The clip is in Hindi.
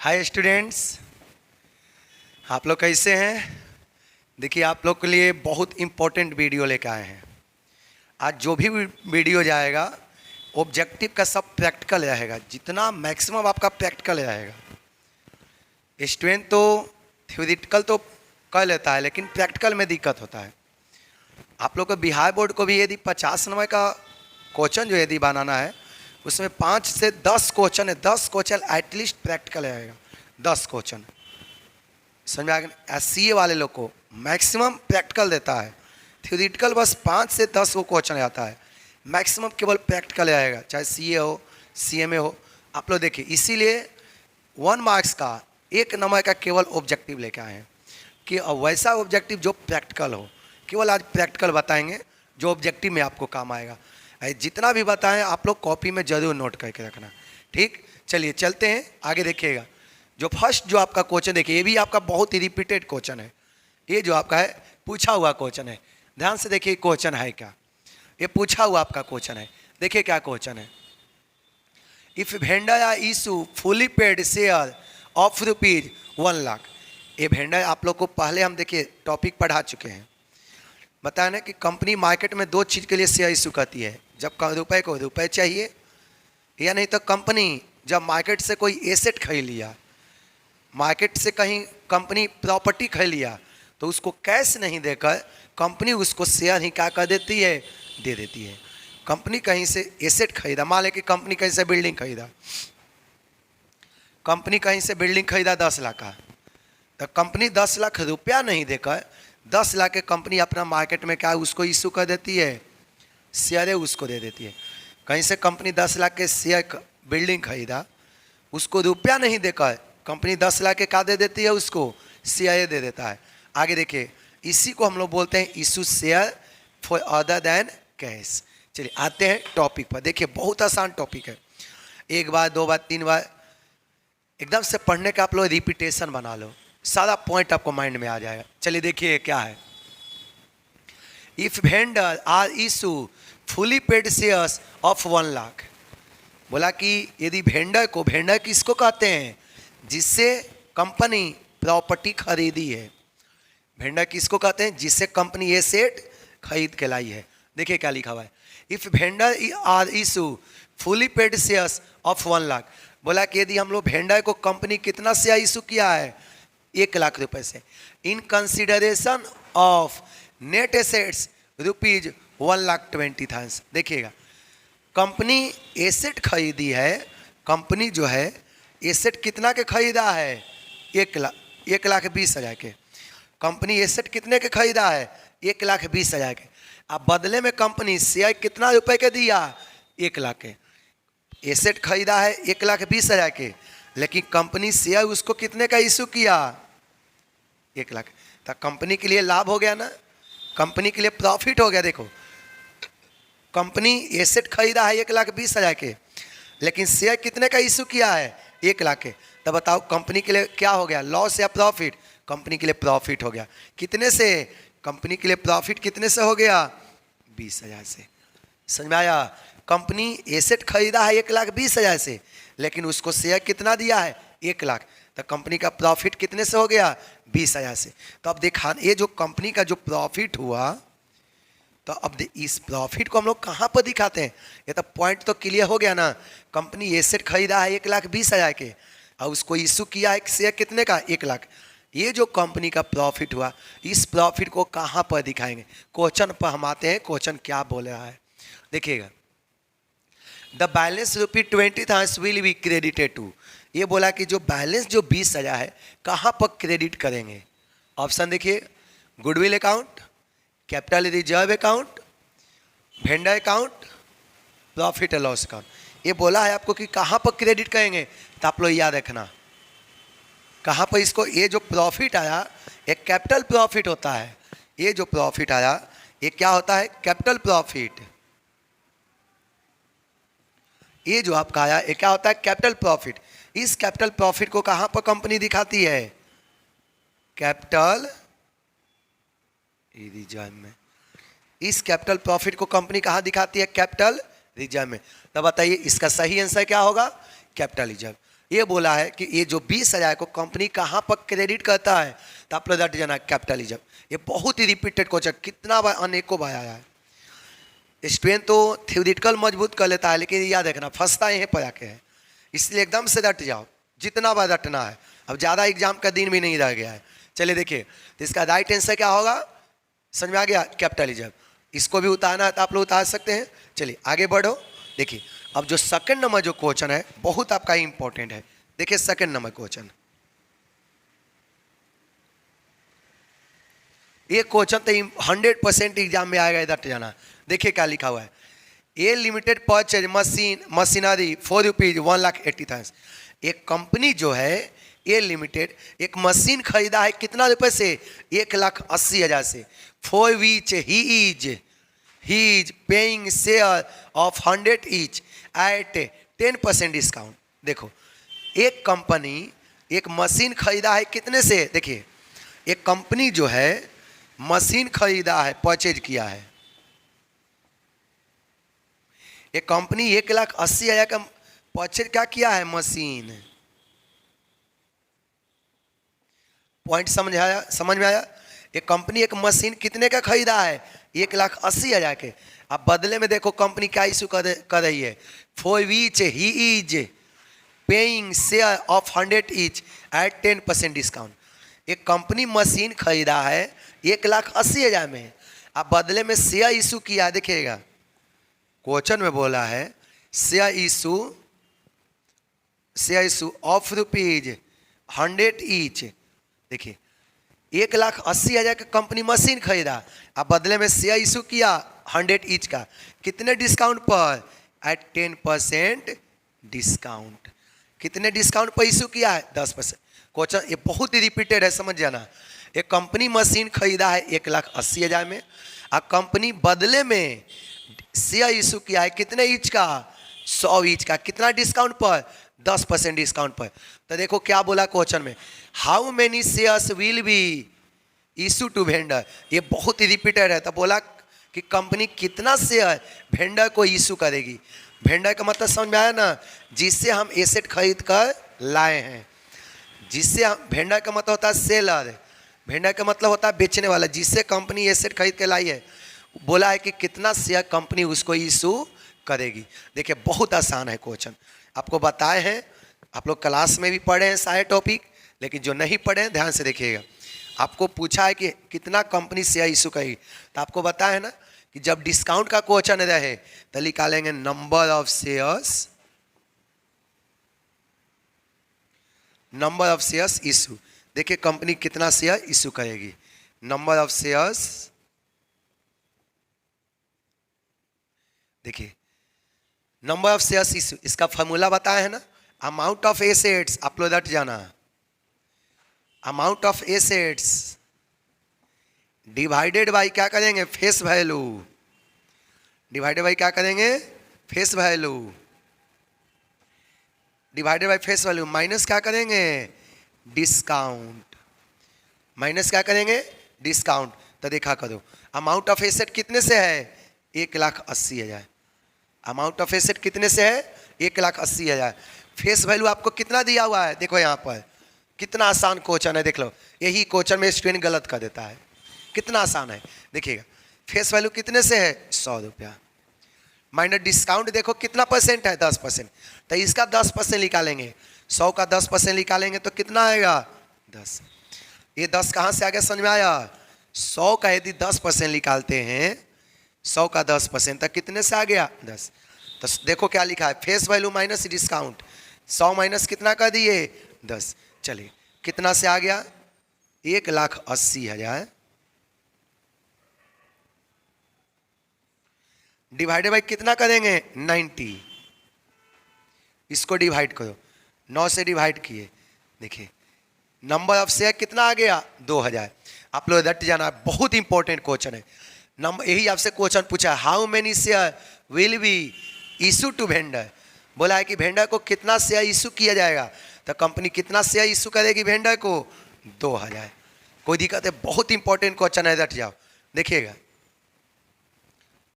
हाय स्टूडेंट्स, आप लोग कैसे हैं। देखिए, आप लोग के लिए बहुत इम्पोर्टेंट वीडियो लेकर आए हैं। आज जो भी वीडियो जाएगा ऑब्जेक्टिव का सब प्रैक्टिकल रहेगा, जितना मैक्सिमम आपका प्रैक्टिकल रहेगा। स्टूडेंट तो थ्योरेटिकल तो कर लेता है, लेकिन प्रैक्टिकल में दिक्कत होता है। आप लोग को बिहार बोर्ड को भी यदि 50 नंबर का क्वेश्चन जो यदि बनाना है, उसमें 5 से 10 क्वेश्चन है। 10 क्वेश्चन एटलीस्ट प्रैक्टिकल रहेगा। 10 क्वेश्चन समझ में आ गया। सीए वाले लोग को मैक्सिमम प्रैक्टिकल देता है, थ्योरेटिकल बस 5 से 10 वो क्वेश्चन आता है। मैक्सिमम केवल प्रैक्टिकल आएगा, चाहे सीए हो सीएमए हो। आप लोग देखिए, इसीलिए 1 मार्क्स का 1 नंबर का केवल ऑब्जेक्टिव लेके आए हैं कि वैसा ऑब्जेक्टिव जो प्रैक्टिकल हो। केवल आज प्रैक्टिकल बताएंगे जो ऑब्जेक्टिव में आपको काम आएगा। जितना भी बताएं आप लोग कॉपी में ज़रूर नोट करके रखना, ठीक। चलिए चलते हैं आगे। देखिएगा, जो फर्स्ट जो आपका क्वेश्चन देखिए, ये भी आपका बहुत ही रिपीटेड क्वेश्चन है। ये जो आपका है पूछा हुआ क्वेश्चन है। ध्यान से देखिए क्वेश्चन है क्या। ये पूछा हुआ आपका क्वेश्चन है। देखिए क्या क्वेश्चन है। इफ वेंडर या issue fully paid share of ₹1 lakh. ये वेंडर आप लोग को पहले हम देखिए टॉपिक पढ़ा चुके हैं। बताया ना कि कंपनी मार्केट में 2 चीज़ के लिए शेयर इशू करती है, जब रुपए को रुपए चाहिए, या नहीं तो कंपनी जब मार्केट से कोई एसेट खरीद लिया, मार्केट से कहीं कंपनी प्रॉपर्टी खरीद लिया, तो उसको कैश नहीं देकर कंपनी उसको शेयर ही क्या कर देती है, दे देती है। कंपनी कहीं से एसेट खरीदा, मान लें कि कंपनी कहीं से बिल्डिंग खरीदा, कंपनी कहीं से बिल्डिंग खरीदा 10 लाख का, तो कंपनी 10 लाख रुपया नहीं देकर 10 लाख के कंपनी अपना मार्केट में क्या उसको इशू कर देती है, शेयर उसको दे देती है। कहीं से कंपनी 10 लाख के शेयर बिल्डिंग खरीदा, उसको रुपया नहीं देकर कंपनी 10 लाख के क्या दे देती है, उसको शेयर दे देता है। आगे देखिए, इसी को हम लोग बोलते हैं issue share for other than cash. चलिए आते हैं टॉपिक पर। देखिए बहुत आसान टॉपिक है, 1 बार 2 बार 3 बार एकदम से पढ़ने का आप लोग रिपीटेशन बना लो, सारा पॉइंट आपको माइंड में आ जाएगा। चलिए देखिए क्या है। If vendor are issue fully paid shares of 1 lakh. बोला कि यदि वेंडर को, वेंडर किसको कहते हैं, जिससे कंपनी प्रॉपर्टी खरीदी है। वेंडर किसको कहते हैं, जिससे कंपनी ये सेट खरीद के लाई है। देखिए क्या लिखा हुआ है। If vendor are issue fully paid shares of 1 lakh. बोला कि यदि हम लोग वेंडर को कंपनी कितना शेयर इशू किया है, 1 लाख रुपए से, in consideration of net assets ₹1,20,000। देखिएगा, कंपनी एसेट खरीदी है, कंपनी जो है एसेट कितना के खरीदा है, 1,20,000 के। कंपनी एसेट कितने के खरीदा है, 1,20,000 के। अब बदले में कंपनी शेयर कितना रुपए के दिया, 1 लाख के। एसेट खरीदा है 1,20,000 के, लेकिन कंपनी शेयर उसको कितने का इशू किया, 1 लाख। तो कंपनी के लिए लाभ हो गया ना, कंपनी के लिए प्रॉफिट हो गया। देखो, कंपनी एसेट खरीदा है 1,20,000 के, लेकिन शेयर कितने का इशू किया है, 1 लाख के। तो बताओ कंपनी के लिए क्या हो गया, लॉस या प्रॉफिट। कंपनी के लिए प्रॉफिट हो गया। कितने से, कंपनी के लिए प्रॉफिट कितने से हो गया, 20,000 से। समझ में आया। कंपनी एसेट खरीदा है 1,20,000 से, लेकिन उसको शेयर कितना दिया है, 1 लाख। तो कंपनी का प्रॉफिट कितने से हो गया, 20,000 से। तो अब देखा, ये जो कंपनी का जो प्रॉफिट हुआ, तो अब इस प्रॉफिट को हम लोग कहाँ पर दिखाते हैं। ये तो पॉइंट तो क्लियर हो गया ना। कंपनी एसेट खरीदा है 1,20,000 के, और उसको इशू किया है शेयर कितने का, 1 लाख। ये जो कंपनी का प्रॉफिट हुआ, इस प्रॉफिट को कहाँ पर दिखाएंगे, क्वेश्चन पर हम आते हैं। क्वेश्चन क्या बोल रहा है, देखिएगा। The balance ₹20,000 will be credited to. ये बोला कि जो बैलेंस जो 20,000 है, कहाँ पर क्रेडिट करेंगे। ऑप्शन देखिए, goodwill account, capital reserve account, vendor account, profit and loss account. ये बोला है आपको कि कहाँ पर क्रेडिट करेंगे। तो आप लोग याद रखना कहाँ पर इसको, ये जो प्रॉफिट आया एक कैपिटल प्रॉफिट होता है। ये जो प्रॉफिट आया ये क्या होता है, कैपिटल प्रॉफिट। ये जो आपका आया ये क्या होता है, कैपिटल प्रॉफिट। इस कैपिटल प्रॉफिट को कहाँ पर कंपनी दिखाती है, कैपिटल रिजर्व में। इस कैपिटल प्रॉफिट को कंपनी कहाँ दिखाती है, कैपिटल रिजर्व में। तब बताइए इसका सही आंसर क्या होगा, कैपिटल रिजर्व। ये बोला है कि ये जो 20,000 को कंपनी कहाँ पर क्रेडिट करता है, तो आप लोग डट जाना कैपिटलिज्म। ये बहुत ही रिपीटेड क्वेश्चन, कितना बार, अनेकों बार आया है। स्टूडेंट तो थ्योरेटिकल मजबूत कर लेता है, लेकिन याद रखना फंसता यहीं पर आके है, इसलिए एकदम से डट जाओ, जितना बार डटना है। अब ज़्यादा एग्जाम का दिन भी नहीं रह गया है। चलिए देखिए, तो इसका राइट आंसर क्या होगा, समझ में आ गया, कैपिटलिज्म। इसको भी उतारना है तो आप लोग उतार सकते हैं। चलिए आगे बढ़ो। देखिए अब जो सेकंड नंबर जो क्वेश्चन है बहुत आपका इंपॉर्टेंट है। देखिए सेकंड नंबर क्वेश्चन, ये क्वेश्चन तो 100% एग्जाम में आएगा, इधर जाना। देखिए क्या लिखा हुआ है, ए लिमिटेड परचेज मशीनरी ₹4,1,80,000। एक कंपनी जो है ए लिमिटेड एक मशीन खरीदा है, कितना रुपए से, 1,80,000 से। For which he is paying share of 100 each eight 10% discount. देखो एक कंपनी एक मशीन खरीदा है कितने से, देखिए एक कंपनी जो है मशीन खरीदा है, परचेज किया है, एक कंपनी 1,80,000 का परचेज क्या किया है, मशीन। पॉइंट समझ में आया। एक कंपनी एक मशीन कितने का खरीदा है, 1,80,000 के। अब बदले में देखो कंपनी क्या इशू कर रही है, for which he is paying share of 100 each eight 10% discount. एक कंपनी मशीन खरीदा है 1,80,000 में, अब बदले में शेयर इशू किया, देखिएगा क्वेश्चन में बोला है शेयर इशू ऑफ ₹100 ईच। देखिए 1,80,000 का कंपनी मशीन खरीदा, अब बदले में शेयर इशू किया 100 ईच का, कितने डिस्काउंट पर, एट 10% डिस्काउंट। कितने डिस्काउंट पर इशू किया है, 10%। क्वेश्चन ये बहुत ही रिपीटेड है, समझ जाना। एक कंपनी मशीन खरीदा है 1,80,000 में, अब कंपनी बदले में शेयर इशू किया है कितने ईच का, 100 ईच का, कितना डिस्काउंट पर, 10% डिस्काउंट पर। तो देखो क्या बोला क्वेश्चन में, how many shares will be issue to vendor. ये बहुत ही रिपीटेड है, तो बोला कि कंपनी कितना शेयर वेंडर को इशू करेगी। वेंडर का मतलब समझ में आया ना, जिससे हम एसेट खरीद कर लाए हैं, जिससे हम, वेंडर का मतलब होता है सेलर, वेंडर का मतलब होता है बेचने वाला, जिससे कंपनी एसेट खरीद के लाई है। बोला है कि कितना शेयर कंपनी उसको इशू करेगी। देखिए बहुत आसान है क्वेश्चन, आपको बताए हैं, आप लोग क्लास में भी पढ़े हैं सारे टॉपिक, लेकिन जो नहीं पढ़े हैं ध्यान से देखिएगा। आपको पूछा है कि कितना कंपनी शेयर इशू करेगी, तो आपको बताया है ना कि जब डिस्काउंट का क्वेश्चन रहे तो निकालेंगे नंबर ऑफ शेयर्स इशू। देखिए कंपनी कितना शेयर इशू करेगी, नंबर ऑफ शेयर्स। देखिए नंबर ऑफ शेयर्स इशू, इसका फॉर्मूला बताया है ना, अमाउंट ऑफ एसेट्स, आप लोग रट जाना, amount of assets divided by क्या करेंगे, फेस वैल्यू, डिवाइडेड बाई क्या करेंगे, face value, divided by face value, minus क्या करेंगे, डिस्काउंट, माइनस क्या करेंगे, डिस्काउंट। तो देखा करो अमाउंट ऑफ एसेट कितने से है, 1,80,000। अमाउंट ऑफ एसेट कितने से है, 1,80,000। फेस वैल्यू आपको कितना दिया हुआ है, देखो यहाँ पर कितना आसान क्वेश्चन है, देख लो। यही क्वेश्चन में स्टूडेंट गलत कर देता है, कितना आसान है। देखिएगा फेस वैल्यू कितने से है, 100 रुपया, माइनस डिस्काउंट देखो कितना परसेंट है, 10%। तो इसका 10% निकालेंगे, 100 का 10% निकालेंगे तो कितना आएगा, 10। ये 10 कहाँ से आ गया, समझ में आया। 100 का यदि 10% निकालते हैं, 100 का 10%, तो कितने से आ गया, 10। तो देखो क्या लिखा है, face value minus discount, 100 minus कितना कर दिए, 10। चलिए कितना से आ गया, 1,80,000 डिवाइडेड बाई कितना करेंगे, 90। इसको डिवाइड करो, 9 से डिवाइड किए, देखिए नंबर ऑफ शेयर कितना आ गया, 2,000। आप लोग रट जाना, बहुत इंपॉर्टेंट क्वेश्चन है। नंबर यही आपसे क्वेश्चन पूछा है, how many share will be issue to vendor. बोला है कि वेंडर को कितना शेयर इशू किया जाएगा, तो कंपनी कितना शेयर इशू करेगी वेंडर को, 2,000। कोई दिक्कत है, बहुत इंपॉर्टेंट क्वेश्चन है, रट जाओ। देखिएगा